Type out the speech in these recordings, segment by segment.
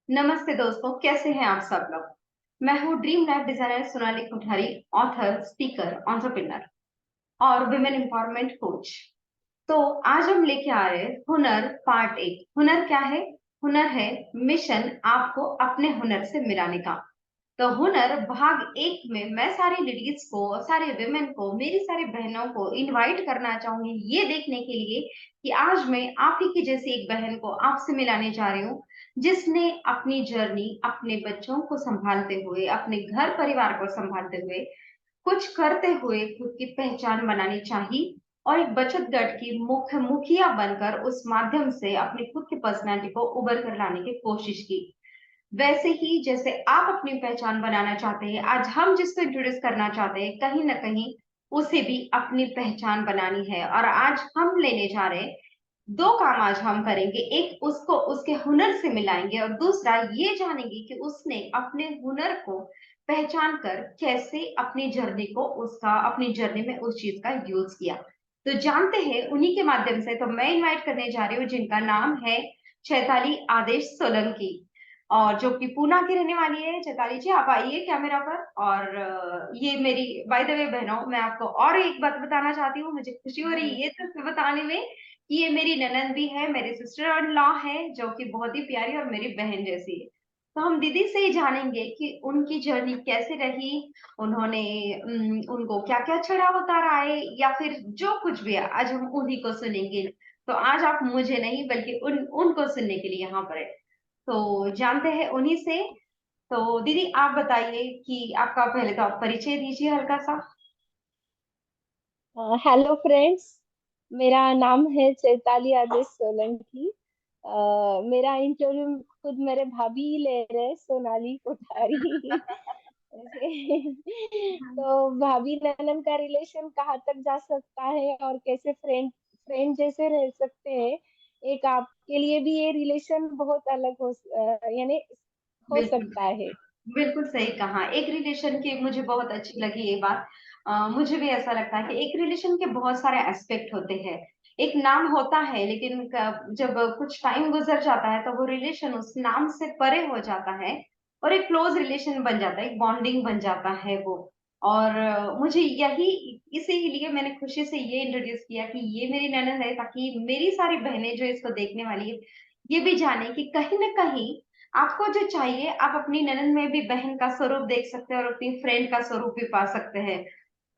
नमस्ते दोस्तों, कैसे हैं आप सब लोग। मैं हूँ dream life designer Sonali Kothari, author, speaker, entrepreneur और वुमेन एम्पावरमेंट कोच। तो आज हम लेके आ रहे हैं हुनर पार्ट 1। हुनर क्या है? हुनर है मिशन आपको अपने हुनर से मिलाने का। तो हुनर भाग 1 में मैं सारी लेडीज को, सारे विमेन को, मेरी सारी बहनों को इनवाइट करना चाहूंगी ये देखने के लिए कि आज मैं आप ही की जैसी एक बहन को आपसे मिलाने जा रही हूँ, जिसने अपनी जर्नी अपने बच्चों को संभालते हुए, अपने घर परिवार को संभालते हुए, कुछ करते हुए खुद की पहचान बनानी चाहिए और एक बचत गट की मुख्य मुखिया बनकर उस माध्यम से अपनी खुद की पर्सनैलिटी को उभर कर लाने की कोशिश की। वैसे ही जैसे आप अपनी पहचान बनाना चाहते हैं, आज हम जिसको इंट्रोड्यूस करना चाहते हैं, कहीं ना कहीं उसे भी अपनी पहचान बनानी है। और आज हम लेने जा रहे हैं, दो काम आज हम करेंगे। एक, उसको उसके हुनर से मिलाएंगे और दूसरा ये जानेंगे कि उसने अपने हुनर को पहचान कर कैसे अपनी जर्नी को, उसका अपनी जर्नी में उस चीज का यूज किया। तो जानते हैं उन्हीं के माध्यम से। तो मैं इनवाइट करने जा रही हूँ जिनका नाम है चैताली आदेश सोलंकी, और जो कि पूना की रहने वाली है। चैताली जी, आप आइए कैमरा पर। और ये मेरी, बाय द वे बहनों, मैं आपको और एक बात बताना चाहती हूँ। मुझे खुशी हो रही है ये तथ्य बताने में कि ये मेरी ननंद भी है, मेरी सिस्टर इन लॉ है, जो कि बहुत ही प्यारी और मेरी बहन जैसी है। तो हम दीदी से ही जानेंगे कि उनकी जर्नी कैसे रही, उन्होंने उनको क्या क्या चढ़ा उतार आए, या फिर जो कुछ भी है आज हम उन्हीं को सुनेंगे। तो आज आप मुझे नहीं बल्कि उनको सुनने के लिए यहाँ पर है। तो जानते हैं उन्हीं से। तो दीदी आप बताइए कि आपका पहले तो आप परिचय दीजिए हल्का सा। Hello friends. मेरा नाम है चैताली आदेश सोलंकी। मेरा इंटरव्यू खुद मेरे भाभी ही ले रहे हैं, सोनाली कोठारी। ऐसे तो भाभी ननद का रिलेशन कहाँ तक जा सकता है और कैसे फ्रेंड फ्रेंड जैसे रह सकते हैं। एक आपके लिए भी ये रिलेशन बहुत अलग यानी हो बिल्कुल, सकता है। बिल्कुल सही कहा। एक रिलेशन की मुझे बहुत अच्छी लगी ये बात। मुझे भी ऐसा लगता है कि एक रिलेशन के बहुत सारे एस्पेक्ट होते हैं। एक नाम होता है, लेकिन जब कुछ टाइम गुजर जाता है तो वो रिलेशन उस नाम से परे हो जाता है और एक क्लोज रिलेशन बन जाता है, एक बॉन्डिंग बन जाता है वो। और मुझे यही, इसीलिए मैंने खुशी से ये इंट्रोड्यूस किया कि ये मेरी ननद है, ताकि मेरी सारी बहनें जो इसको देखने वाली है ये भी जाने कि कहीं ना कहीं आपको जो चाहिए आप अपनी ननद में भी बहन का स्वरूप देख सकते हैं और अपनी फ्रेंड का स्वरूप भी पा सकते हैं।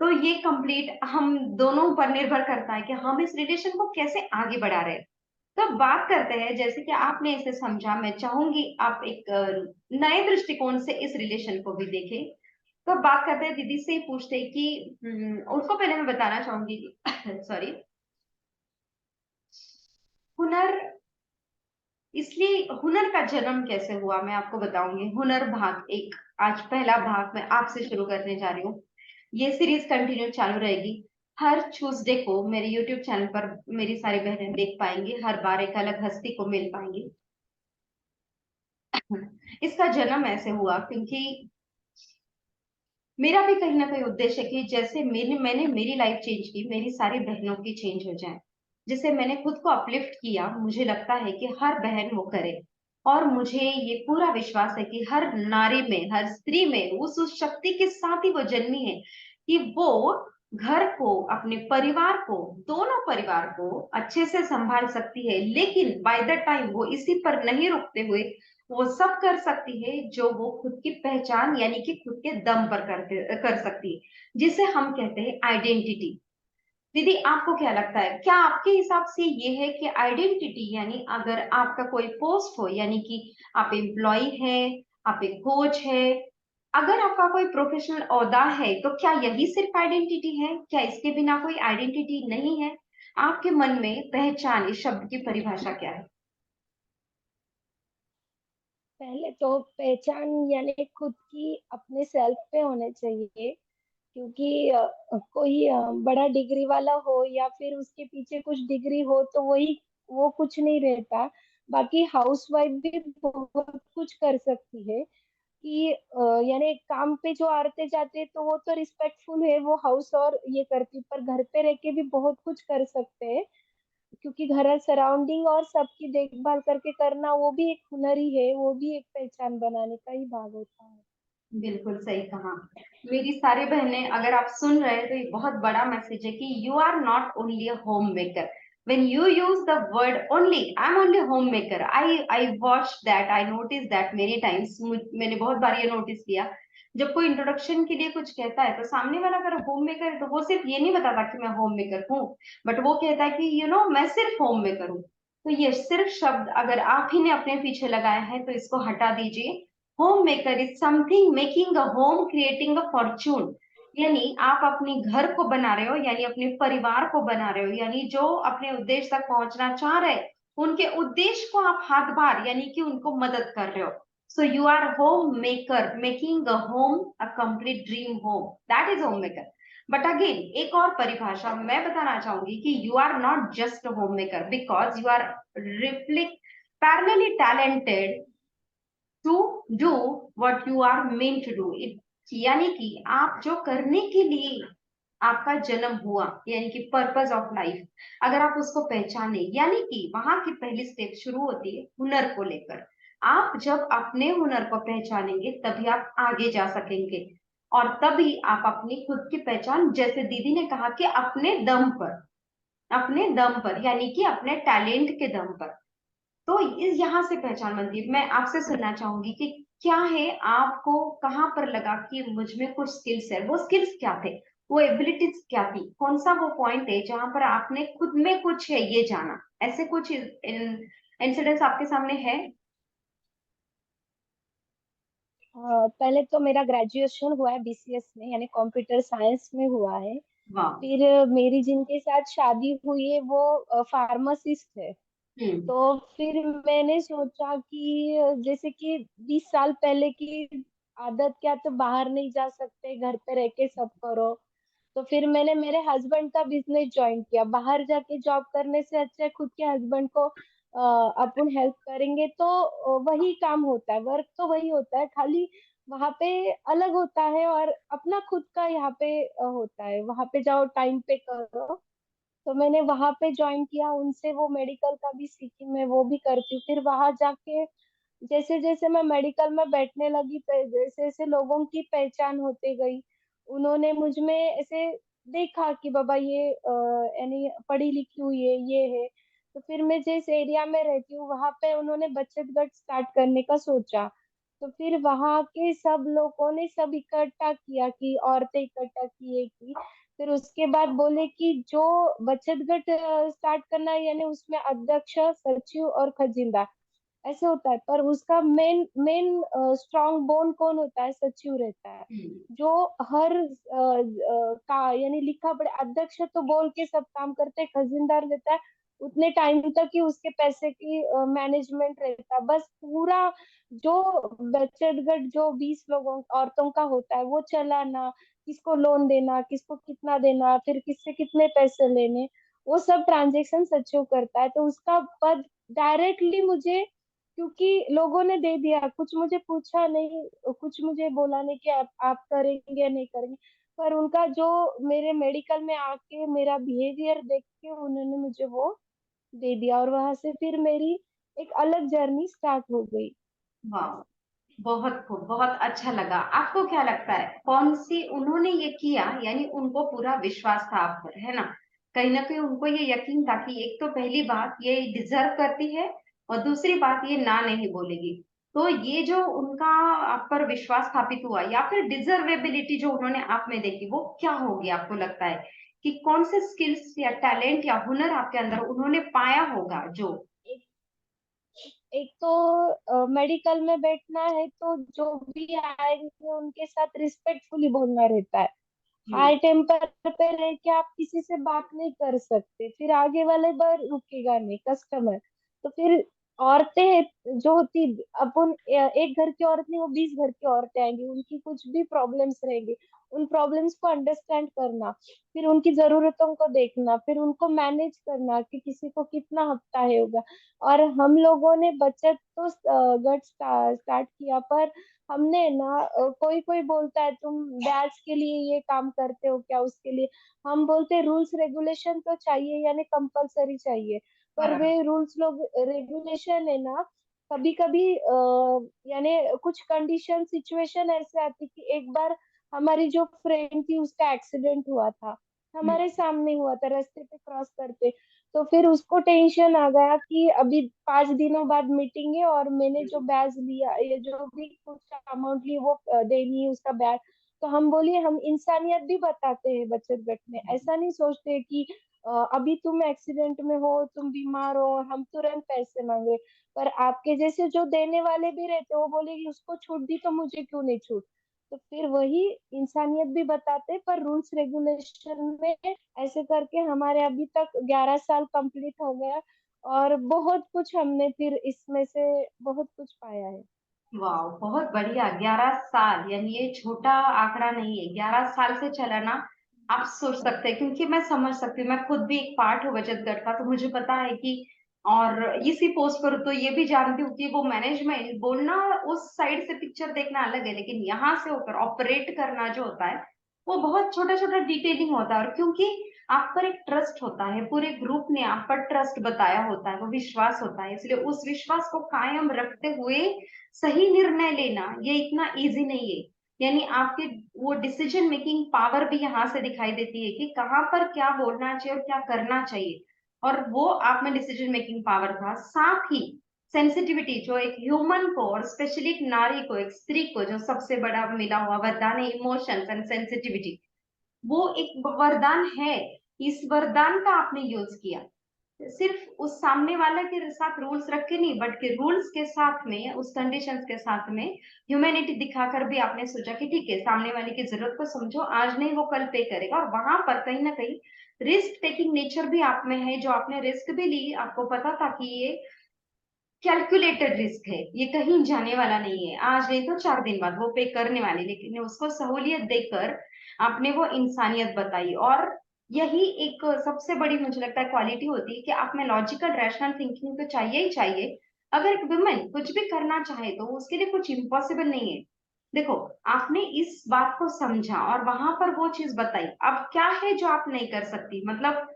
तो ये कंप्लीट हम दोनों पर निर्भर करता है कि हम इस रिलेशन को कैसे आगे बढ़ा रहे हैं। तो अब बात करते हैं, जैसे कि आपने इसे समझा, मैं चाहूंगी आप एक नए दृष्टिकोण से इस रिलेशन को भी देखें। तो अब बात करते हैं, दीदी से ही पूछते हैं कि उनको पहले मैं बताना चाहूंगी कि सॉरी, हुनर, इसलिए हुनर का जन्म कैसे हुआ मैं आपको बताऊंगी। हुनर भाग 1, आज पहला भाग मैं आपसे शुरू करने जा रही हूँ। ये सीरीज कंटिन्यू चालू रहेगी। हर ट्यूसडे को मेरे यूट्यूब चैनल पर मेरी सारी बहनें देख पाएंगी, हर बार एक अलग हस्ती को मिल पाएंगी। इसका जन्म ऐसे हुआ क्योंकि मेरा भी कहीं ना कहीं उद्देश्य है कि जैसे मैंने मेरी लाइफ चेंज की, मेरी सारी बहनों की चेंज हो जाए। जिसे मैंने खुद को अपलिफ्ट किया, मुझे लगता है कि हर बहन वो करे। और मुझे ये पूरा विश्वास है कि हर नारी में, हर स्त्री में उस शक्ति के साथ ही वो जन्मी है कि वो घर को, अपने परिवार को, दोनों परिवार को अच्छे से संभाल सकती है। लेकिन बाय द टाइम वो इसी पर नहीं रुकते हुए वो सब कर सकती है जो वो खुद की पहचान यानी कि खुद के दम पर कर सकती है, जिसे हम कहते हैं आइडेंटिटी। दीदी आपको क्या लगता है, क्या आपके हिसाब से ये है कि आइडेंटिटी यानी अगर आपका कोई पोस्ट हो, यानी कि आप एम्प्लॉय है, आप एक कोच है, अगर आपका कोई प्रोफेशनल ओहदा है, तो क्या यही सिर्फ आइडेंटिटी है? क्या इसके बिना कोई आइडेंटिटी नहीं है? आपके मन में पहचान इस शब्द की परिभाषा क्या है? पहले तो पहचान यानी खुद की अपने सेल्फ पे होने चाहिए। क्योंकि कोई बड़ा डिग्री वाला हो या फिर उसके पीछे कुछ डिग्री हो तो वही, वो कुछ नहीं रहता। बाकी हाउसवाइफ भी बहुत कुछ कर सकती है कि यानी काम पे जो आते जाते तो वो तो रिस्पेक्टफुल है, वो हाउस और ये करती, पर घर पे रह के भी बहुत कुछ कर सकते हैं। क्योंकि घर सराउंडिंग और सबकी देखभाल करके करना वो भी एक हुनर ही है, वो भी एक पहचान बनाने का ही भाग होता है। बिल्कुल सही कहा। मेरी सारी बहनें, अगर आप सुन रहे हैं तो ये बहुत बड़ा मैसेज है कि you are not only a home maker. when you use the word only, I'm only homemaker, I watched that, I noticed that many times। मैंने बहुत बार ये नोटिस किया, जब कोई इंट्रोडक्शन के लिए कुछ कहता है तो सामने वाला अगर होम मेकर है तो वो सिर्फ ये नहीं बताता कि मैं होम मेकर हूँ, बट वो कहता है कि मैं सिर्फ होम मेकर हूँ। तो ये सिर्फ शब्द अगर आप ही ने अपने पीछे लगाया है तो इसको हटा दीजिए। Home maker is something making a home, creating a Fortune. यानी आप अपने घर को बना रहे हो, यानी अपने परिवार को बना रहे हो, यानी जो अपने उद्देश्य तक पहुंचना चाह रहे हैं उनके उद्देश्य को आप हाथ बार यानी कि उनको मदद कर रहे हो। So you are home maker, making a home, a complete dream home, that is home maker. But again एक और परिभाषा मैं बताना चाहूंगी कि you are not just a home maker because you are reflect parallelly talented to do what you are meant to do it. यानी कि आप जो करने के लिए आपका जन्म हुआ, यानी कि पर्पस ऑफ लाइफ, अगर आप उसको पहचाने, यानी कि वहां की पहली स्टेप शुरू होती है हुनर को लेकर। आप जब अपने हुनर को पहचानेंगे तभी आप आगे जा सकेंगे, और तभी आप अपनी खुद की पहचान, जैसे दीदी ने कहा कि अपने दम पर यानी कि अपने टैलेंट के दम पर। तो इस यहाँ से पहचान बनती है। मैं आपसे सुनना चाहूंगी कि क्या है, आपको कहाँ पर लगा कि मुझ में कुछ स्किल्स है, वो स्किल्स क्या थे, वो एबिलिटीज क्या थी, कौन सा वो पॉइंट है जहां पर आपने खुद में कुछ है ये जाना। ऐसे कुछ इंसिडेंट्स आपके सामने है? पहले तो मेरा ग्रेजुएशन हुआ है बीसीएस में, यानी कंप्यूटर साइंस में हुआ है। वाह। फिर मेरी जिनके साथ शादी हुई है वो फार्मासिस्ट है। हम्म। तो फिर मैंने सोचा कि जैसे कि 20 साल पहले की आदत, क्या तो बाहर नहीं जा सकते, घर पे रह के सब करो। तो फिर मैंने मेरे हस्बैंड का बिजनेस ज्वाइन किया। बाहर जाके जॉब करने से अच्छा है खुद के हस्बैंड को अपन हेल्प करेंगे तो वही काम होता है, वर्क तो वही होता है, खाली वहां पे अलग होता है और अपना खुद का यहाँ पे होता है। वहां पे जाओ, टाइम पे करो। तो मैंने वहां पे ज्वाइन किया उनसे, वो मेडिकल का भी सीखी, मैं वो भी करती हूँ। फिर वहां जाके जैसे जैसे मैं मेडिकल में बैठने लगी, जैसे जैसे लोगों की पहचान होते गई, उन्होंने मुझ में ऐसे देखा कि बाबा ये यानी पढ़ी लिखी हुई है, ये है। तो फिर मैं जिस एरिया में रहती हूँ वहां पे उन्होंने बचत गट स्टार्ट करने का सोचा। तो फिर वहां के सब लोगों ने सब इकट्ठा किया, कि औरतें इकट्ठा किए की। फिर उसके बाद बोले कि जो बचत गट स्टार्ट करना है, यानी उसमें अध्यक्ष, सचिव और खजींदा ऐसे होता है, पर उसका मेन मेन स्ट्रॉन्ग बोन कौन होता है? सचिव रहता है, हम्म। जो हर का यानी लिखा पढ़े। अध्यक्ष तो बोल के सब काम करते हैं, खजीनदार रहता है उतने टाइम तक ही उसके पैसे की मैनेजमेंट रहता है। बस पूरा जो बचत गट जो 20 लोगों औरतों का होता है वो चलाना, किसको लोन देना, किसको कितना देना, फिर किससे कितने पैसे लेने, वो सब ट्रांजेक्शन सचिव करता है। तो उसका पद डायरेक्टली मुझे, क्योंकि लोगों ने दे दिया, कुछ मुझे पूछा नहीं, कुछ मुझे बोला नहीं कि आप करेंगे या नहीं करेंगे, पर उनका जो मेरे मेडिकल में आके मेरा बिहेवियर देख के उन्होंने मुझे वो दे दिया, और वहां से फिर मेरी एक अलग जर्नी स्टार्ट हो गई। वाह, बहुत खूब, बहुत अच्छा लगा। आपको क्या लगता है कौन सी उन्होंने ये किया, यानी उनको पूरा विश्वास था आप पर, है ना कहीं उनको ये यकीन था कि एक तो पहली बात ये डिजर्व करती है, और दूसरी बात ये ना नहीं बोलेगी। तो ये जो उनका आप पर विश्वास स्थापित हुआ, या फिर डिजर्वेबिलिटी जो उन्होंने आप में देखी, वो क्या होगी आपको लगता है? कि कौन से स्किल्स या टैलेंट या हुनर आपके अंदर उन्होंने पाया होगा जो। एक एक तो मेडिकल में बैठना है तो जो भी आएंगे उनके साथ रिस्पेक्टफुली बोलना रहता है। हम्म। हाई टेम्पर पे रह के आप किसी से बात नहीं कर सकते, फिर आगे वाले बार रुकेगा नहीं कस्टमर। तो फिर औरतें जो होती, अपन एक घर की औरत नहीं, वो 20 घर की औरतें आएंगी, उनकी कुछ भी प्रॉब्लम्स रहेंगी, उन प्रॉब्लम्स को अंडरस्टैंड करना, फिर उनकी जरूरतों को देखना, फिर उनको मैनेज करना कि किसी को कितना हफ्ता है होगा। और हम लोगों ने बचत तो गट स्टार्ट किया, पर हमने ना कोई कोई बोलता है तुम ब्याज के लिए ये काम करते हो क्या, उसके लिए हम बोलते हैं रूल्स रेगुलेशन तो चाहिए, यानी कंपलसरी चाहिए। पर वे बराबर। रूल्स लोग रेगुलेशन है ना, कभी कभी यानी कुछ कंडीशन सिचुएशन ऐसे आती कि एक बार हमारी जो फ्रेंड थी उसका एक्सीडेंट हुआ था, हम्म, हमारे सामने हुआ था रास्ते पे क्रॉस करते। तो फिर उसको टेंशन आ गया कि अभी 5 दिनों बाद मीटिंग है और मैंने जो ब्याज लिया, ये जो भी कुछ अमाउंट ली वो देनी है उसका ब्याज। तो हम बोलिए हम इंसानियत भी बताते हैं बचत गट में, ऐसा नहीं सोचते कि अभी तुम एक्सीडेंट में हो, तुम बीमार हो, हम तुरंत पैसे मांगे। पर आपके जैसे जो देने वाले भी रहते, वो बोलेगी उसको छूट दी तो मुझे क्यों नहीं छूट। तो फिर वही इंसानियत भी बताते, पर रूल्स रेगुलेशन में ऐसे करके हमारे अभी तक 11 साल कंप्लीट हो गया, और बहुत कुछ हमने फिर इसमें से बहुत कुछ पाया है। वाह, बहुत बढ़िया। 11 साल, यानी ये छोटा आंकड़ा नहीं है। 11 साल से चला ना। आप सोच सकते हैं, क्योंकि मैं समझ सकती हूँ, मैं खुद भी एक पार्ट हूँ बचत गट का, तो मुझे पता है कि, और इसी पोस्ट पर तो ये भी जानती हूँ कि वो मैनेजमेंट बोलना, उस साइड से पिक्चर देखना अलग है, लेकिन यहाँ से होकर ऑपरेट करना जो होता है, वो बहुत छोटा छोटा डिटेलिंग होता है। और क्योंकि आप पर एक ट्रस्ट होता है, पूरे ग्रुप ने आप पर ट्रस्ट बताया होता है, वो विश्वास होता है, इसलिए उस विश्वास को कायम रखते हुए सही निर्णय लेना ये इतना इजी नहीं है। यानी आपके वो डिसीजन मेकिंग पावर भी यहाँ से दिखाई देती है कि कहाँ पर क्या बोलना चाहिए और क्या करना चाहिए। और वो आप में डिसीजन मेकिंग पावर था, साथ ही सेंसिटिविटी, जो एक ह्यूमन को और स्पेशली एक नारी को, एक स्त्री को जो सबसे बड़ा मिला हुआ वरदान है, इमोशंस एंड सेंसिटिविटी, वो एक वरदान है। इस वरदान का आपने यूज किया, सिर्फ उस सामने वाले के साथ रूल्स रख के नहीं, बट के रूल्स के साथ में, उस कंडीशंस के साथ में ह्यूमैनिटी दिखाकर भी आपने सोचा कि ठीक है, सामने वाले की जरूरत को समझो, आज नहीं वो कल पे करेगा। और वहां पर कहीं ना कहीं रिस्क टेकिंग नेचर भी आप में है, जो आपने रिस्क भी ली, आपको पता था कि ये कैलकुलेटेड रिस्क है, ये कहीं जाने वाला नहीं है, आज नहीं तो 4 दिन बाद वो पे करने वाले, लेकिन उसको सहूलियत देकर आपने वो इंसानियत बताई। और यही एक सबसे बड़ी मुझे लगता है क्वालिटी होती है कि आप में लॉजिकल रैशनल थिंकिंग तो चाहिए ही चाहिए। अगर एक वुमेन कुछ भी करना चाहे तो उसके लिए कुछ इम्पॉसिबल नहीं है। देखो, आपने इस बात को समझा और वहां पर वो चीज बताई, अब क्या है जो आप नहीं कर सकती, मतलब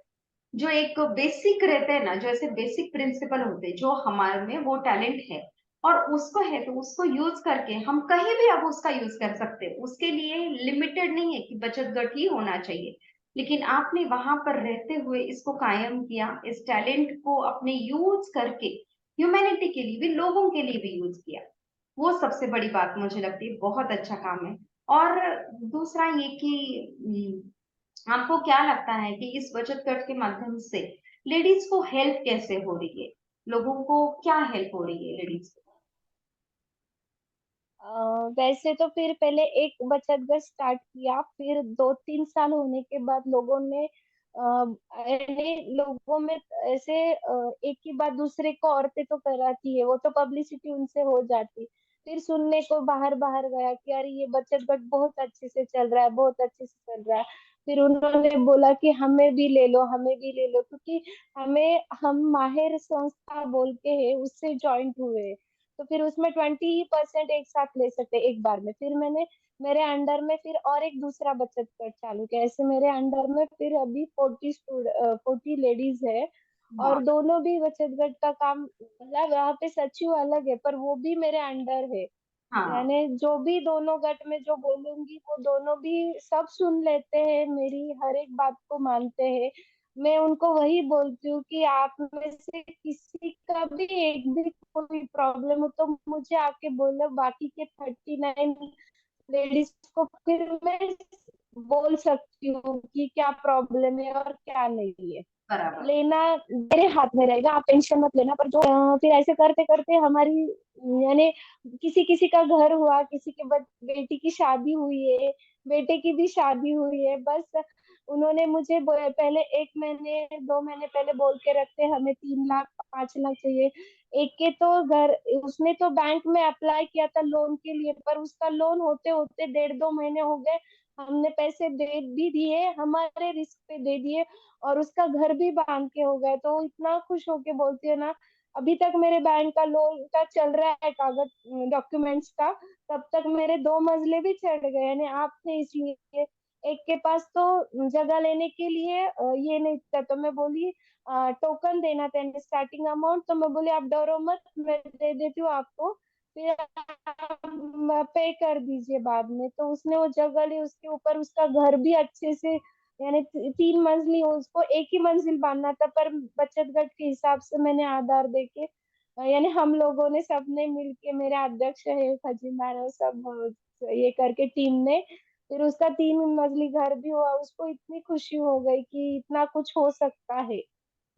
जो एक बेसिक रहते हैं ना, जो ऐसे बेसिक प्रिंसिपल होते हैं, जो हमारे में वो टैलेंट है और उसको है, तो उसको यूज करके हम कहीं भी अब उसका यूज कर सकते हैं। उसके लिए लिमिटेड नहीं है कि बचत गट ही होना चाहिए, लेकिन आपने वहां पर रहते हुए इसको कायम किया, इस टैलेंट को अपने यूज करके ह्यूमैनिटी के लिए भी, लोगों के लिए भी यूज किया। वो सबसे बड़ी बात मुझे लगती है, बहुत अच्छा काम है। और दूसरा ये कि आपको क्या लगता है कि इस बचत गट के माध्यम से लेडीज को हेल्प कैसे हो रही है, लोगों को क्या हेल्प हो रही है लेडीज को? वैसे तो फिर पहले एक बचत गट स्टार्ट किया, फिर 2-3 साल होने के बाद लोगों ने यानी लोगों में ऐसे एक ही बात दूसरे को औरतें तो कराती है, वो तो पब्लिसिटी उनसे हो जाती, फिर सुनने को बाहर बाहर गया कि यार ये बचत गट बहुत अच्छे से चल रहा है, बहुत अच्छे से चल रहा है। फिर उन्होंने बोला कि हमें भी ले लो, हमें भी ले लो, क्योंकि हम माहिर संस्था बोल के है उससे ज्वाइंट हुए, तो फिर उसमें 20% एक साथ ले सकते हैं एक बार में। फिर मैंने मेरे अंडर में फिर और एक दूसरा बचत गट चालू किया, ऐसे मेरे अंडर में फिर अभी 40 लेडीज है। वाह। और दोनों भी बचत गट का काम, मतलब वहाँ पे सचिव अलग है पर वो भी मेरे अंडर है। हाँ। यानी जो भी दोनों गट में जो बोलूंगी वो दोनों भी सब सुन लेते हैं, मेरी हर एक बात को मानते हैं। मैं उनको वही बोलती हूँ कि आप में से किसी का भी एक भी कोई प्रॉब्लम हो तो मुझे आके बोलो, बाकी के 39 लेडीज को फिर मैं बोल सकती हूँ कि क्या प्रॉब्लम है और क्या नहीं है। बराबर। लेना मेरे हाथ में रहेगा, आप टेंशन मत लेना। पर जो फिर ऐसे करते करते हमारी, यानी किसी किसी का घर हुआ, किसी के बेटी की शादी हुई है, बेटे की भी शादी हुई है, बस उन्होंने मुझे पहले 1 महीने 2 महीने पहले बोल के रखते, हमें 3 लाख 5 लाख चाहिए। एक के तो घर, उसने तो बैंक में अप्लाई किया था लोन के लिए, पर उसका लोन होते होते 1.5 2 महीने हो गए। हमने पैसे दे भी दिए, हमारे रिस्क पे दे दिए, और उसका घर भी बांध के हो गए। तो वो इतना खुश होके बोलती है ना, अभी तक मेरे बैंक का लोन का चल रहा है कागज डॉक्यूमेंट्स का, तब तक मेरे 2 मंजिले भी चढ़ गए, यानी आप थे इसलिए। एक के पास तो जगह लेने के लिए ये नहीं था, तो मैं बोली टोकन देना था स्टार्टिंग अमाउंट, तो मैं बोली आप डरो मत, मैं दे देती हूँ आपको, फिर आप पे कर दीजिए बाद में। तो उसने वो जगह ली, उसके ऊपर उसका घर भी अच्छे से, यानी 3 मंजिली, उसको एक ही मंजिल बांधना था, पर बचत गट के हिसाब से मैंने आधार देके यानी हम लोगों ने सबने मिलके, मेरे अध्यक्ष है खजीनदार सब ये करके टीम ने, फिर उसका 3 मंजिली घर भी हुआ। उसको इतनी खुशी हो गई कि इतना कुछ हो सकता है।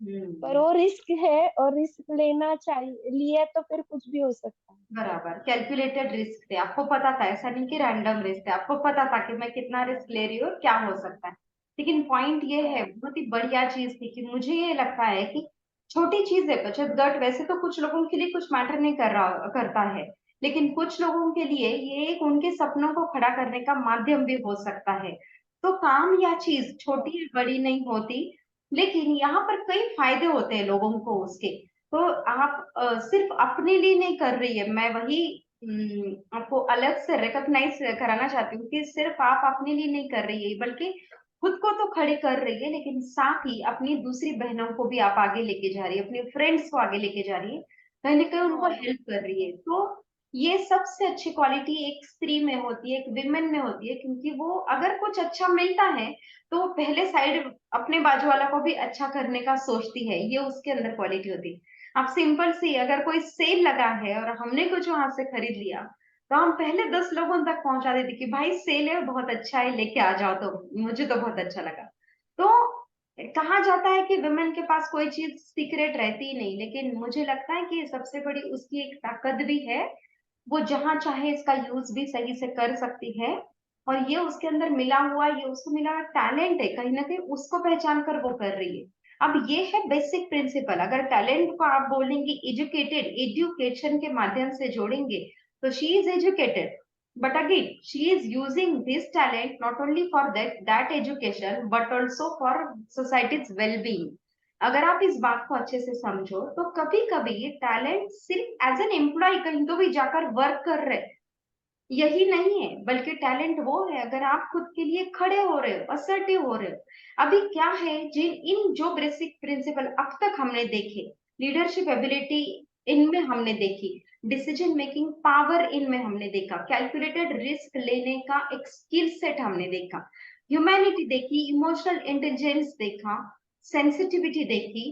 पर हम्म। वो रिस्क है, और रिस्क लेना चाहिए, लिए तो फिर कुछ भी हो सकता है। बराबर, कैलकुलेटेड रिस्क थे, आपको पता था, ऐसा नहीं कि रैंडम रिस्क है, आपको पता था कि मैं कितना रिस्क ले रही हूँ और क्या हो सकता है। लेकिन पॉइंट ये है, हाँ बहुत ही बढ़िया चीज थी कि मुझे ये लगता है कि छोटी चीज है बचत गट, वैसे तो कुछ लोगों के लिए कुछ मैटर नहीं कर रहा करता है, लेकिन कुछ लोगों के लिए ये एक उनके सपनों को खड़ा करने का माध्यम भी हो सकता है। तो काम या चीज हाँ छोटी या बड़ी नहीं होती, लेकिन यहाँ पर कई फायदे होते हैं लोगों को उसके। तो आप सिर्फ अपने लिए नहीं कर रही है, मैं वही आपको अलग से रिकॉग्नाइज कराना चाहती हूँ कि सिर्फ आप अपने लिए नहीं कर रही है, बल्कि खुद को तो खड़े कर रही है, लेकिन साथ ही अपनी दूसरी बहनों को भी आप आगे लेके जा रही है, अपने फ्रेंड्स को आगे लेके जा रही है, कहीं ना कहीं उनको हाँ हेल्प कर रही है। तो ये सबसे अच्छी क्वालिटी एक स्त्री में होती है, एक विमेन में होती है, क्योंकि वो अगर कुछ अच्छा मिलता है तो वो पहले साइड अपने बाजू वाला को भी अच्छा करने का सोचती है, ये उसके अंदर क्वालिटी होती है। आप सिंपल सी, अगर कोई सेल लगा है और हमने कुछ वहां से खरीद लिया, तो हम पहले 10 लोगों तक पहुंचा देते कि भाई सेल है, बहुत अच्छा है, लेके आ जाओ, तो मुझे तो बहुत अच्छा लगा। तो कहा जाता है कि वुमेन के पास कोई चीज सीक्रेट रहती ही नहीं, लेकिन मुझे लगता है कि सबसे बड़ी उसकी एक ताकत भी है, वो जहां चाहे इसका यूज भी सही से कर सकती है। और ये उसके अंदर मिला हुआ, ये उसको मिला हुआ टैलेंट है, कहीं ना कहीं उसको पहचान कर वो कर रही है। अब ये है बेसिक प्रिंसिपल, अगर टैलेंट को आप बोलेंगे एजुकेटेड, एजुकेशन के माध्यम से जोड़ेंगे, तो she is educated, but again she is using this talent not only for that education but also for society's well-being। अगर आप इस बात को अच्छे से समझो, तो कभी कभी ये टैलेंट सिर्फ एज एन एम्प्लॉय कहीं तो भी जाकर वर्क कर रहे, यही नहीं है, बल्कि टैलेंट वो है अगर आप खुद के लिए खड़े हो रहे हो, असर्टिव हो रहे हो। अभी क्या है, जिन इन जो बेसिक प्रिंसिपल अब तक हमने देखे, लीडरशिप एबिलिटी इनमें हमने देखी, डिसीजन मेकिंग पावर इनमें हमने देखा, कैलकुलेटेड रिस्क लेने का एक स्किल सेट हमने देखा, ह्यूमैनिटी देखी, इमोशनल इंटेलिजेंस देखा, सेंसिटिविटी देखी,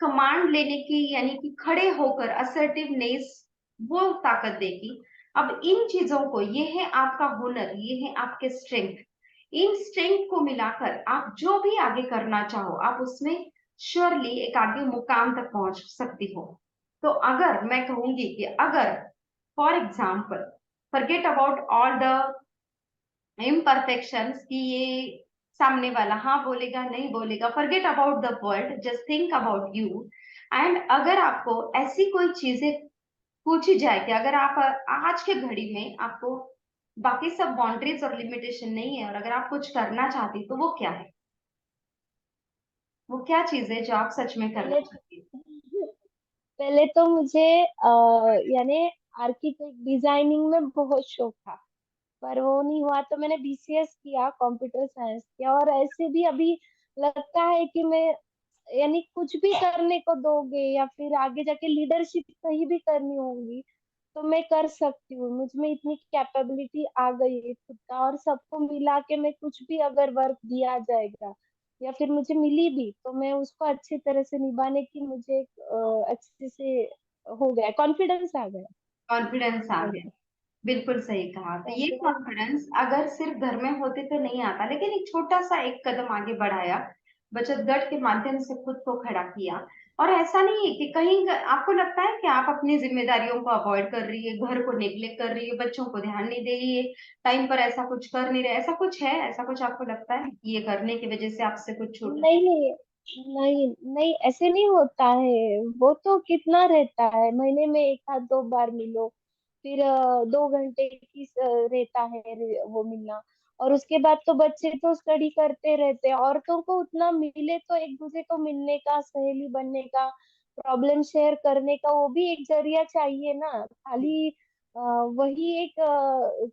कमांड लेने की यानी कि खड़े होकर असर्टिवनेस, वो ताकत देखी। अब इन चीजों को, ये है आपका हुनर, ये है आपके स्ट्रेंथ, इन स्ट्रेंथ को मिलाकर आप जो भी आगे करना चाहो, आप उसमें श्योरली एक आगे मुकाम तक पहुंच सकती हो। तो अगर मैं कहूंगी कि अगर for example forget about all the imperfections, कि ये सामने वाला हाँ बोलेगा नहीं बोलेगा, forget about the world, just think about you. And अगर आपको ऐसी कोई चीजें पूछी जाए कि अगर आप आज के घड़ी में आपको बाकी सब बाउंड्रीज और लिमिटेशन नहीं है और अगर आप कुछ करना चाहती, तो वो क्या है, वो क्या चीज है जो आप सच में करना पहले चाहती है? पहले तो मुझे यानी आर्किटेक्ट डिजाइनिंग में बहुत शौक था, पर वो नहीं हुआ, तो मैंने बीसीएस किया, कंप्यूटर साइंस किया। और ऐसे भी अभी लगता है कि मैं, यानी कुछ भी करने को दोगे या फिर आगे जाके लीडरशिप कहीं भी करनी होगी, तो मैं कर सकती हूँ। मुझ में इतनी कैपेबिलिटी आ गई है खुद का, और सबको मिला के मैं कुछ भी अगर वर्क दिया जाएगा या फिर मुझे मिली भी, तो मैं उसको अच्छी तरह से निभाने की मुझे एक अच्छे से हो गया, कॉन्फिडेंस आ गया। कॉन्फिडेंस आ गया, थैंक बिल्कुल सही कहा। तो ये यू। कॉन्फिडेंस अगर सिर्फ घर में होते तो नहीं आता, लेकिन एक छोटा सा एक कदम आगे बढ़ाया, बचत गट के माध्यम से खुद को खड़ा किया, और ऐसा नहीं है कि कहीं आपको लगता है कि आप अपनी जिम्मेदारियों को अवॉइड कर रही है, घर को नेग्लेक्ट कर रही है, बच्चों को ध्यान नहीं दे रही है, टाइम पर ऐसा कुछ कर नहीं रहे, ऐसा कुछ है? ऐसा कुछ आपको लगता है कि ये करने की वजह से आपसे कुछ छूट रहा नहीं नहीं नहीं नहीं, ऐसे नहीं होता है। वो तो कितना रहता है, महीने में एक आध दो बार मिलो, फिर 2 घंटे की रहता है वो मिलना। और उसके बाद तो बच्चे तो स्टडी करते रहते हैं। औरतों को उतना मिले तो एक दूसरे को मिलने का, सहेली बनने का, प्रॉब्लम शेयर करने का, वो भी एक जरिया चाहिए ना। है? खाली वही एक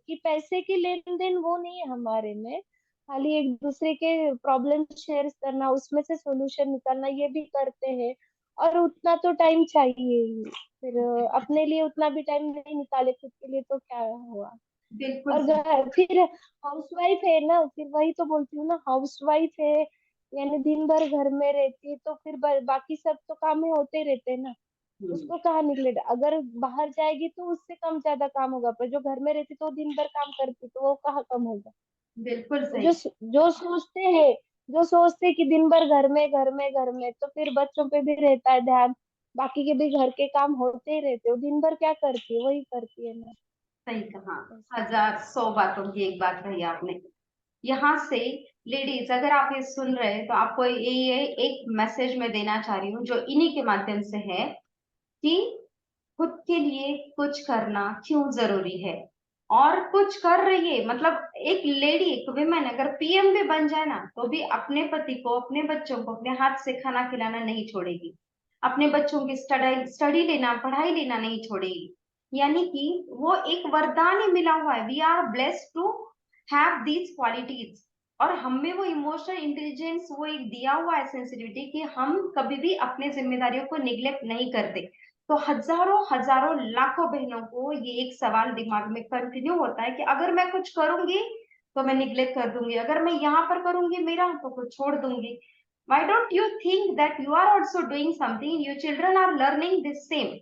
कि पैसे की लेन देन वो नहीं है हमारे में। खाली एक दूसरे के प्रॉब्लम शेयर करना, उसमें से सॉल्यूशन निकालना, ये भी करते हैं। और उतना तो टाइम चाहिए ही। फिर बिल्कुल अपने लिए उतना भी टाइम नहीं निकाले खुद के लिए तो क्या हुआ। बिल्कुल और सही। घर फिर हाउसवाइफ है ना, फिर वही तो बोलती हूँ ना, हाउसवाइफ है यानी दिन भर घर में रहती है, तो फिर बाकी सब तो काम में होते रहते हैं ना। हम्म, उसको कहाँ निगलेक्ट, अगर बाहर जाएगी तो उससे कम ज्यादा काम होगा, पर जो घर में रहती तो वो दिन भर काम करती तो वो कहाँ कम होगा। बिल्कुल तो सही। जो सोचते हैं, जो सोचते हैं कि दिन भर घर में घर में घर में, तो फिर बच्चों पे भी रहता है ध्यान। बाकी के भी घर के काम होते ही रहते हो, दिन भर क्या करती है, वही करती है ना। सही कहा। ऐसा। 1000 100 बातों की एक बात कही आपने। यहाँ से लेडीज, अगर आप ये सुन रहे हैं तो आपको ये एक मैसेज मैं देना चाह रही हूँ जो इन्हीं के माध्यम से है कि खुद के लिए कुछ करना क्यों जरूरी है। और कुछ कर रही है मतलब एक लेडी, एक विमेन अगर पीएम भी बन जाए ना तो भी अपने पति को, अपने बच्चों को अपने हाथ से खाना खिलाना नहीं छोड़ेगी, अपने बच्चों की स्टडी स्टडी लेना, पढ़ाई लेना नहीं छोड़ेगी। यानी कि वो एक वरदान ही मिला हुआ है, we are blessed to have these qualities. और हम में वो इमोशनल इंटेलिजेंस, वो एक दिया हुआ है सेंसिटिविटी कि हम कभी भी अपने जिम्मेदारियों को निग्लेक्ट नहीं करते। तो हजारों हजारों लाखों बहनों को ये एक सवाल दिमाग में कंटिन्यू होता है कि अगर मैं कुछ करूंगी तो मैं निग्लेक्ट कर दूंगी, अगर मैं यहाँ पर करूंगी मेरा तो कुछ छोड़ दूंगी। why don't you think that you are also doing something, your children are learning this same?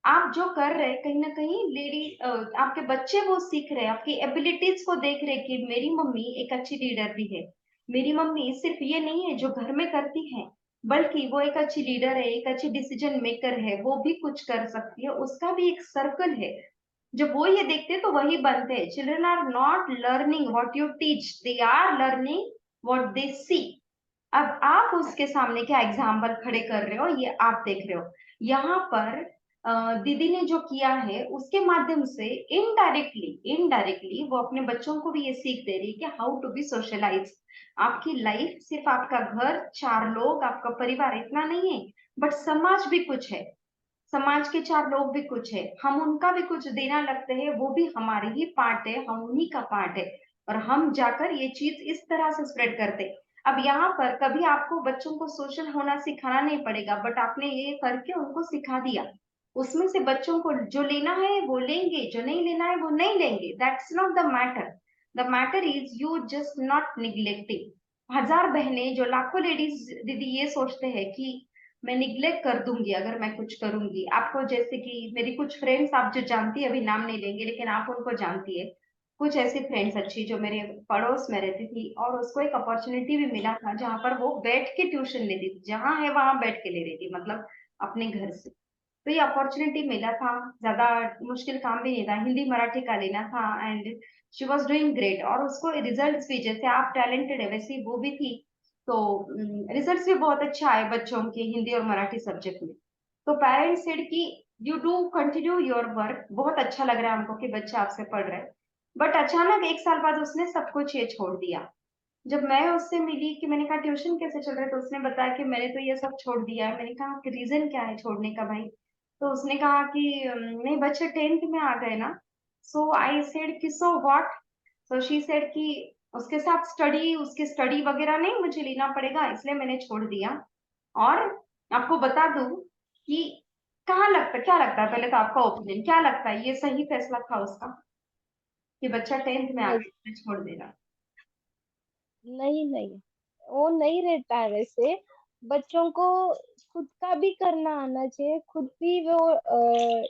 आप जो कर रहे हैं कहीं ना कहीं लेडी, आपके बच्चे वो सीख रहे हैं, आपकी एबिलिटीज को देख रहे हैं कि मेरी मम्मी एक अच्छी लीडर भी है, मेरी मम्मी सिर्फ ये नहीं है जो घर में करती है, बल्कि वो एक अच्छी लीडर है, एक अच्छी डिसीजन मेकर है, वो भी कुछ कर सकती है, उसका भी एक सर्कल है। जब वो ये देखते हैं तो वही बनते हैं। Children are not learning what you teach, they are learning what they see. अब आप उसके सामने क्या एग्जाम्पल खड़े कर रहे हो ये आप देख रहे हो। यहाँ पर दीदी ने जो किया है उसके माध्यम से इनडायरेक्टली इनडायरेक्टली वो अपने बच्चों को भी ये सीख दे रही है कि हाउ टू बी सोशलाइज। आपकी लाइफ सिर्फ आपका घर, 4 लोग, आपका परिवार इतना नहीं है, बट समाज भी कुछ है। समाज के 4 लोग भी कुछ है, हम उनका भी कुछ देना लगते हैं, वो भी हमारे ही पार्ट है, हम उन्हीं का पार्ट है। और हम जाकर ये चीज इस तरह से स्प्रेड करते हैं। अब यहाँ पर कभी आपको बच्चों को सोशल होना सिखाना नहीं पड़ेगा, बट आपने ये करके उनको सिखा दिया। उसमें से बच्चों को जो लेना है वो लेंगे, जो नहीं लेना है वो नहीं लेंगे, that's not the matter. The matter is you just not neglecting. हजार बहनें जो लाखों लेडीज दीदी ये सोचते हैं कि मैं निग्लेक्ट कर दूंगी अगर मैं कुछ करूंगी। आपको जैसे कि मेरी कुछ फ्रेंड्स आप जो जानती है, अभी नाम नहीं लेंगे लेकिन आप उनको जानती है, कुछ ऐसी फ्रेंड्स अच्छी जो मेरे पड़ोस में रहती थी और उसको एक अपॉर्चुनिटी भी मिला था जहां पर वो बैठ के ट्यूशन लेती थी, जहां है वहां बैठ के ले रही थी, मतलब अपने घर से। तो ये अपॉर्चुनिटी मिला था, ज्यादा मुश्किल काम भी नहीं था, हिंदी मराठी का लेना था, and she was doing great. और उसको रिजल्ट्स भी, जैसे आप टैलेंटेड है वैसे ही वो भी थी, तो रिजल्ट्स भी बहुत अच्छा आए बच्चों के हिंदी और मराठी सब्जेक्ट में। तो पेरेंट्स सेड कि you do continue your work, बहुत अच्छा लग रहा है हमको कि बच्चा आपसे पढ़ रहा है। बट अचानक 1 साल बाद उसने सब कुछ ये छोड़ दिया। जब मैं उससे मिली कि मैंने कहा ट्यूशन कैसे चल रहा है, तो उसने बताया कि मैंने तो ये सब छोड़ दिया है। मैंने कहा कि रीजन क्या है छोड़ने का भाई? तो उसने कहा कि नहीं बच्चे 10th में आ गए ना। सो आई सेड कि so what? So she said कि उसके साथ स्टडी, उसकी स्टडी वगैरह नहीं मुझे लेना पड़ेगा, इसलिए मैंने छोड़ दिया। और आपको बता दूं कि कहाँ लगता, क्या लगता है, पहले तो आपका ओपिनियन क्या लगता है, ये सही फैसला था उसका कि बच्चा 10th में आ नहीं गया छोड़ देना? नहीं नहीं, वो नहीं रहता है वैसे। बच्चों को खुद का भी करना आना चाहिए, खुद भी वो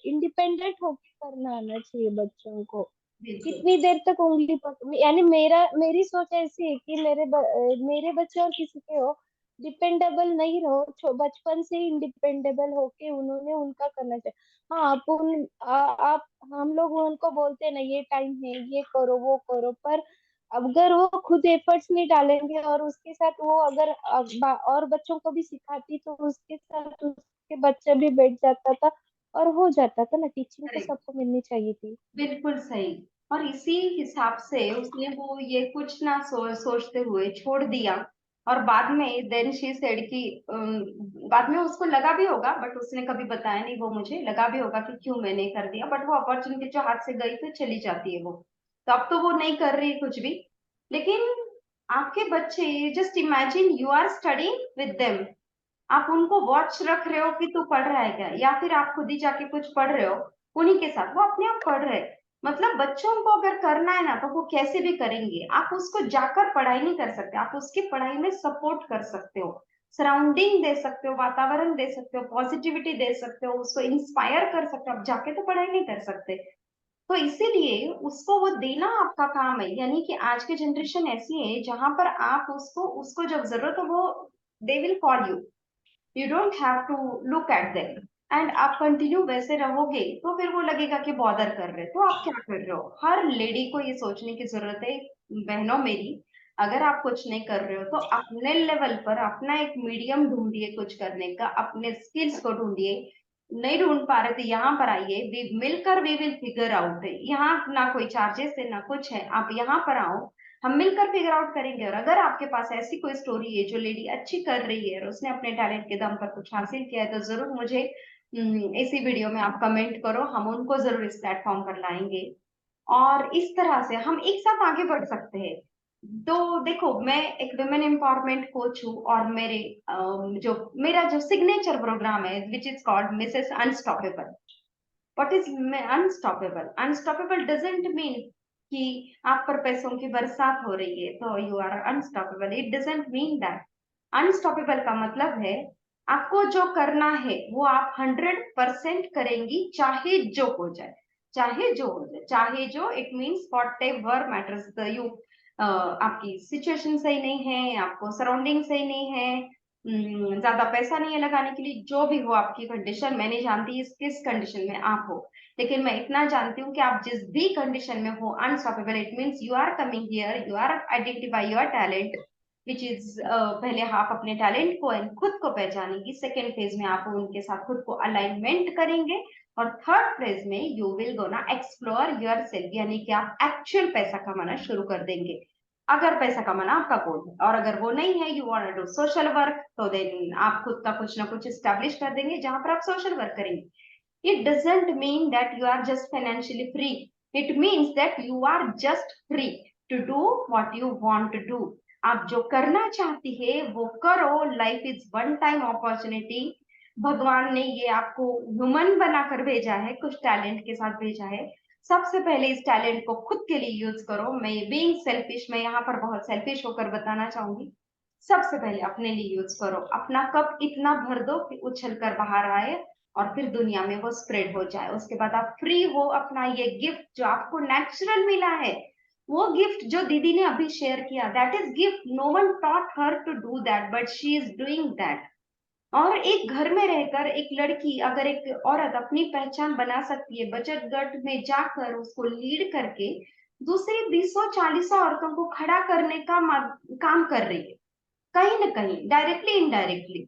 इंडिपेंडेंट होके करना आना चाहिए बच्चों को। बिल्कुल। कितनी देर तक उंगली पक, यानी मेरी सोच ऐसी है कि मेरे बच्चे और किसी के हो, डिपेंडेबल नहीं रहो, बचपन से ही इंडिपेंडेबल होके उन्होंने उनका करना चाहिए। हाँ, आप हम लोग उनको बोलते हैं ना ये टाइम है, ये करो वो करो, पर अगर वो खुद एफर्ट्स नहीं डालेंगे और उसके साथ वो अगर और बच्चों को भी सिखाती तो उसके साथ उसके बच्चे भी बैठ जाता था और हो जाता था ना। टीचिंग तो सबको मिलनी चाहिए थी। बिल्कुल सही। और इसी हिसाब से उसने वो ये कुछ ना सोचते हुए छोड़ दिया। और बाद में देन शी सेड कि बाद में उसको लगा भी होगा, बट उसने कभी बताया नहीं वो मुझे, लगा भी होगा कि क्यों मैंने कर दिया, बट वो अपॉर्चुनिटी जो हाथ से गई तो चली जाती है वो। तो अब तो वो नहीं कर रही कुछ भी। लेकिन आपके बच्चे, just imagine you are studying with them, आप उनको वॉच रख रहे हो कि तू पढ़ रहा है क्या, या फिर आप खुद ही जाके कुछ पढ़ रहे हो उन्हीं के साथ, वो अपने आप पढ़ रहे हैं। मतलब बच्चों को अगर करना है ना तो वो कैसे भी करेंगे, आप उसको जाकर पढ़ाई नहीं कर सकते, आप उसकी पढ़ाई में सपोर्ट कर सकते हो, सराउंडिंग दे सकते हो, वातावरण दे सकते हो, पॉजिटिविटी दे सकते हो, उसको इंस्पायर कर सकते हो, आप जाके तो पढ़ाई नहीं कर सकते। तो इसीलिए उसको वो देना आपका काम है। यानी कि आज की जनरेशन ऐसी है जहां पर आप उसको उसको जब जरूरत हो वो they will call you, you don't have to look at them. And आप कंटिन्यू वैसे रहोगे तो फिर वो लगेगा कि बॉदर कर रहे, तो आप क्या कर रहे हो। हर लेडी को ये सोचने की जरूरत है, बहनों मेरी, अगर आप कुछ नहीं कर रहे हो तो अपने लेवल पर अपना एक मीडियम ढूंढिए कुछ करने का, अपने स्किल्स को ढूंढिए। नहीं ढूंढ पा रहे तो यहाँ पर आइए, वी मिलकर वी विल फिगर आउट है। यहाँ ना कोई चार्जेस है ना कुछ है, आप यहाँ पर आओ, हम मिलकर फिगर आउट करेंगे। और अगर आपके पास ऐसी कोई स्टोरी है जो लेडी अच्छी कर रही है और उसने अपने टैलेंट के दम पर कुछ हासिल किया है, तो जरूर मुझे इसी वीडियो में आप कमेंट करो, हम उनको जरूर इस प्लेटफॉर्म पर लाएंगे। और इस तरह से हम एक साथ आगे बढ़ सकते हैं। तो देखो, मैं एक वुमेन एम्पावरमेंट कोच हूँ, और जो मेरा जो सिग्नेचर प्रोग्राम है which is called Mrs unstoppable. What is unstoppable? Unstoppable doesn't mean कि आप पर पैसों की बरसात हो रही है तो you are unstoppable, it doesn't mean that. Unstoppable का मतलब है आपको जो करना है वो आप 100% करेंगी, चाहे जो हो जाए, चाहे जो हो जाए, चाहे जो, it means what ever matters the you. आपकी सिचुएशन सही नहीं है, आपको सराउंडिंग सही नहीं है, ज्यादा पैसा नहीं है लगाने के लिए, जो भी हो आपकी कंडीशन, मैं नहीं जानती इस किस कंडीशन में आप हो, लेकिन मैं इतना जानती हूँ कि आप जिस भी कंडीशन में हो, unstoppable it means you are coming here, you are identify your talent which is, पहले आप अपने टैलेंट को एंड खुद को पहचानेंगी, सेकेंड फेज में आप उनके साथ खुद को अलाइनमेंट करेंगे, और थर्ड फेज में you will gonna explore your self, यानी कि आप एक्चुअल पैसा कमाना शुरू कर देंगे। अगर पैसा कमाना आपका गोल है, और अगर वो नहीं है, you want to do social work, तो देन आप खुद का कुछ ना कुछ स्टैब्लिश कर देंगे जहां पर आप सोशल वर्क करेंगे। It doesn't mean that you are just financially free, it means that you are just free to do what you want to do. आप जो करना चाहती है वो करो, life is one time opportunity. भगवान ने ये आपको ह्यूमन बनाकर भेजा है, कुछ टैलेंट के साथ भेजा है, सबसे पहले इस टैलेंट को खुद के लिए यूज करो। मैं बीइंग सेल्फिश, मैं यहाँ पर बहुत सेल्फिश होकर बताना चाहूंगी, सबसे पहले अपने लिए यूज करो, अपना कप इतना भर दो कि उछल कर बाहर आए, और फिर दुनिया में वो स्प्रेड हो जाए। उसके बाद आप फ्री हो, अपना ये गिफ्ट जो आपको नेचुरल मिला है, वो गिफ्ट जो दीदी ने अभी शेयर किया, that is gift, no one taught her to do that but she is doing that. और एक घर में रहकर एक लड़की, अगर एक औरत अपनी पहचान बना सकती है, बचत गट में जाकर उसको लीड करके दूसरी 20-40 औरतों को खड़ा करने का काम कर रही है, कहीं ना कहीं डायरेक्टली इनडायरेक्टली,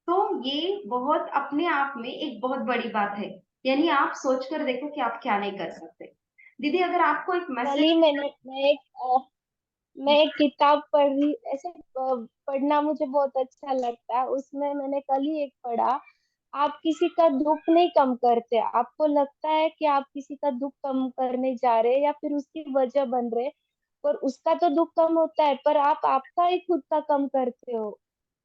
तो ये बहुत अपने आप में एक बहुत बड़ी बात है। यानी आप सोच कर देखो कि आप क्या नहीं कर सकते। दीदी, अगर आपको एक कल ही मैसेज, मैं एक किताब पढ़ रही ऐसे पढ़ना मुझे बहुत अच्छा लगता है। उसमें मैंने कल ही एक पढ़ा, आप किसी का दुख नहीं कम करते। आपको लगता है कि आप किसी का दुख कम करने जा रहे हैं या फिर उसकी वजह बन रहे, पर उसका तो दुख कम होता है, पर आप आपका ही खुद का कम करते हो।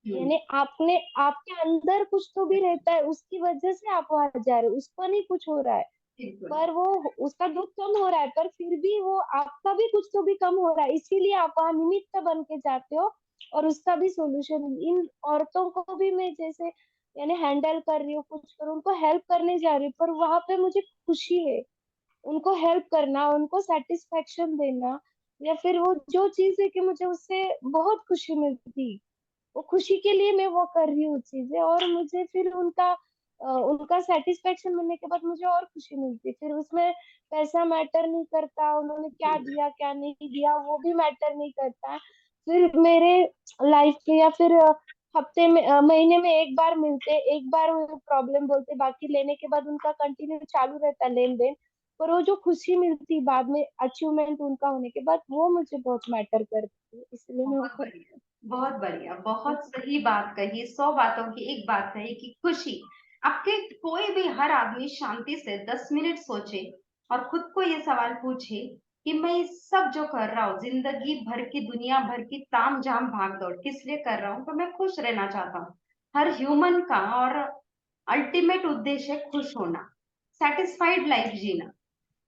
यानी आपने आपके अंदर कुछ तो भी रहता है, उसकी वजह से आप वहां जा रहे हो, उसको नहीं कुछ हो रहा है, बिल्कुल पर वो उसका दुख कम हो रहा है, पर फिर भी वो आपका भी कुछ तो भी कम हो रहा है, इसीलिए आप वहां निमित्त बन के जाते हो। और उसका भी सोल्यूशन इन औरतों को भी मैं जैसे यानी हैंडल कर रही हूँ, कुछ करूँ, उनको हेल्प करने जा रही हूँ, पर वहां पे मुझे खुशी है। उनको हेल्प करना, उनको सेटिस्फेक्शन देना, या फिर वो जो चीज है कि मुझे उससे बहुत खुशी मिलती। वो खुशी के लिए मैं वो कर रही हूँ चीजें, और मुझे फिर उनका सेटिस्फेक्शन मिलने के बाद मुझे और खुशी मिलती है। फिर उसमें पैसा मैटर नहीं करता, उन्होंने क्या दिया क्या नहीं दिया वो भी मैटर नहीं करता। फिर मेरे लाइफ में या फिर हफ्ते में महीने में एक बार मिलते, एक बार प्रॉब्लम बोलते, बाकी लेने के बाद उनका कंटिन्यू चालू रहता लेन देन। पर वो जो खुशी मिलती बाद में अचीवमेंट उनका होने के बाद, वो मुझे बहुत मैटर करती है, इसलिए मैं वो बहुत करती बढ़िया, बहुत बढ़िया, हूँ। बहुत सही बात कही, 100 बातों की एक बात कही कि खुशी आपके, कोई भी हर आदमी शांति से 10 मिनट सोचे और खुद को ये सवाल पूछे कि मैं ये सब जो कर रहा हूँ, जिंदगी भर की दुनिया भर की ताम झाम भाग दौड़ किस लिए कर रहा हूँ, तो मैं खुश रहना चाहता हूँ। हर ह्यूमन का और अल्टीमेट उद्देश्य है खुश होना, सेटिस्फाइड लाइफ जीना,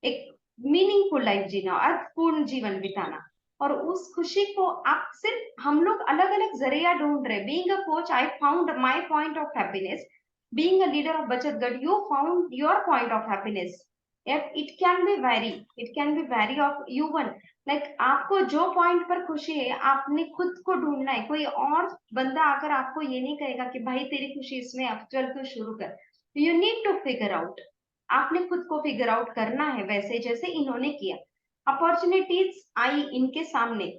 एक मीनिंगफुल लाइफ जीना, अर्थपूर्ण जीवन बिताना। और उस खुशी को आप सिर्फ, हम लोग अलग अलग जरिया ढूंढ रहे। Being a coach I found my point of happiness, being a leader of बचत गट you found your point of happiness. It can be very, it can be very of you one, like आपको जो point पर खुशी है आपने खुद को ढूंढना है। कोई और बंदा आकर आपको ये नहीं कहेगा कि भाई तेरी खुशी इसमें, अब चल तू शुरू कर। You need to figure out, आपने खुद को फिगर आउट करना है, वैसे जैसे इन्होंने किया। अपॉर्चुनिटीज आई इनके सामने,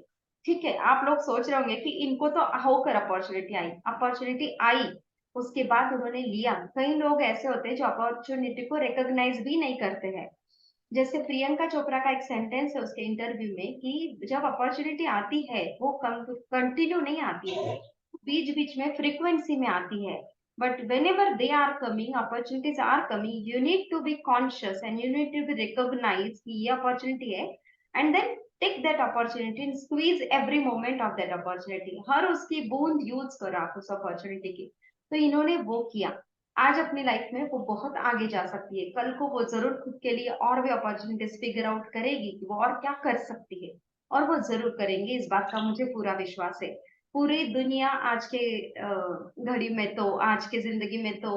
ठीक है, आप लोग सोच रहे होंगे कि इनको तो होकर अपॉर्चुनिटी आई, अपॉर्चुनिटी आई, उसके बाद उन्होंने लिया। कई लोग ऐसे होते हैं जो अपॉर्चुनिटी को रिकॉग्नाइज भी नहीं करते हैं। जैसे प्रियंका चोपड़ा का एक सेंटेंस है उसके इंटरव्यू में कि जब अपॉर्चुनिटी आती है वो कंटिन्यू नहीं आती है, बीच बीच में फ्रीक्वेंसी में आती है। But whenever they are coming, opportunities are coming, you need to be conscious and you need to be recognize कि ये opportunity है, and then take that opportunity and squeeze every moment of that opportunity, हर उसकी बूंद use करो आप उस opportunity की। तो इन्होंने वो किया, आज अपनी लाइफ में वो बहुत आगे जा सकती है, कल को वो जरूर खुद के लिए और भी अपॉर्चुनिटीज फिगर आउट करेगी कि वो और क्या कर सकती है, और वो जरूर करेंगे, इस बात का मुझे पूरा विश्वास है। पूरी दुनिया आज के घड़ी में तो, आज के जिंदगी में तो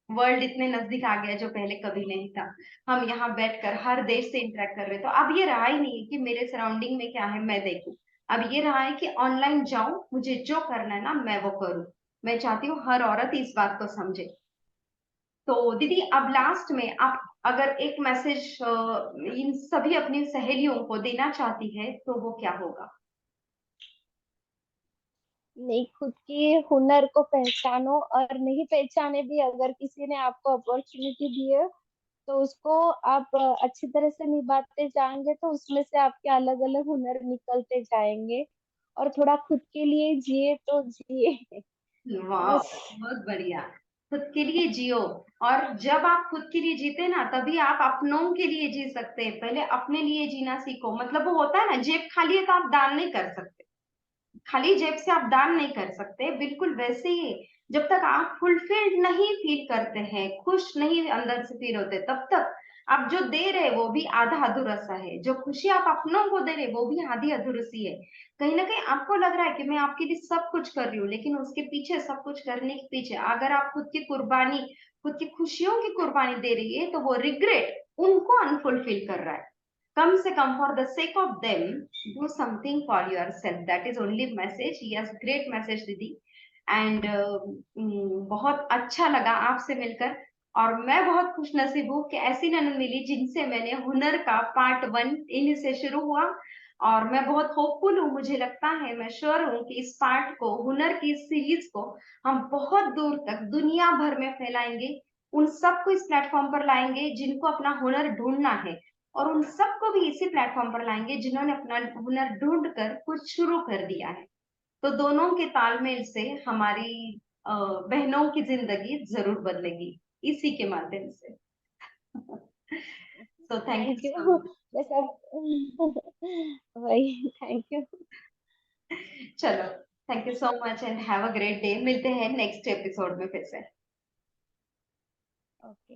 वर्ल्ड इतने नजदीक आ गया जो पहले कभी नहीं था। हम यहाँ बैठकर हर देश से इंटरेक्ट कर रहे हैं, तो अब ये रहा ही नहीं कि मेरे सराउंडिंग में क्या है मैं देखूं। अब ये रहा है कि ऑनलाइन जाऊं, मुझे जो करना है ना मैं वो करूं। मैं चाहती हूँ हर औरत इस बात को समझे। तो दीदी अब लास्ट में आप अगर एक मैसेज इन सभी अपनी सहेलियों को देना चाहती है तो वो क्या होगा? नहीं, खुद के हुनर को पहचानो, और नहीं पहचाने भी अगर किसी ने आपको अपॉर्चुनिटी दी है, तो उसको आप अच्छी तरह से निभाते जाएंगे तो उसमें से आपके अलग अलग हुनर निकलते जाएंगे। और थोड़ा खुद के लिए जिए तो जिए। वाह, बस। बहुत बढ़िया। खुद के लिए जियो, और जब आप खुद के लिए जीते ना तभी आप अपनों के लिए जी सकते हैं। पहले अपने लिए जीना सीखो, मतलब वो होता है ना, जेब खाली है तो आप दान नहीं कर सकते, खाली जेब से आप दान नहीं कर सकते, बिल्कुल वैसे ही जब तक आप फुलफिल्ड नहीं फील करते हैं, खुश नहीं अंदर से फील होते, तब तक आप जो दे रहे वो भी आधा अधूरा सा है। जो खुशी आप अपनों को दे रहे वो भी आधी अधूरी सी है। कहीं ना कहीं आपको लग रहा है कि मैं आपके लिए सब कुछ कर रही हूँ, लेकिन उसके पीछे, सब कुछ करने के पीछे अगर आप खुद की कुर्बानी, खुद की खुशियों की कुर्बानी दे रही है, तो वो रिग्रेट उनको अनफुलफिल कर रहा है। कम से come for the sake of them do something for your self, that is only message. Yes, great message दीदी। एंड बहुत अच्छा लगा आपसे मिलकर, और मैं बहुत खुश नसीब हूँ कि ऐसी ननद मिली जिनसे मैंने हुनर का पार्ट 1 इन्हीं से शुरू हुआ। और मैं बहुत होपफुल हूँ, मुझे लगता है, मैं श्योर हूँ कि इस पार्ट को, हुनर की इस सीरीज को हम बहुत दूर तक दुनिया भर में फैलाएंगे। उन सबको इस प्लेटफॉर्म पर लाएंगे जिनको अपना हुनर ढूंढना है, और उन सबको भी इसी प्लेटफॉर्म पर लाएंगे जिन्होंने अपना हुनर ढूंढ कर कुछ शुरू कर दिया है। तो दोनों के तालमेल से हमारी बहनों की जिंदगी जरूर बदलेगी इसी के माध्यम से। So thank you thank so you. Much. बस अब वही, थैंक यू। चलो, thank you so much and have a great day, मिलते हैं नेक्स्ट एपिसोड में फिर से। ओके।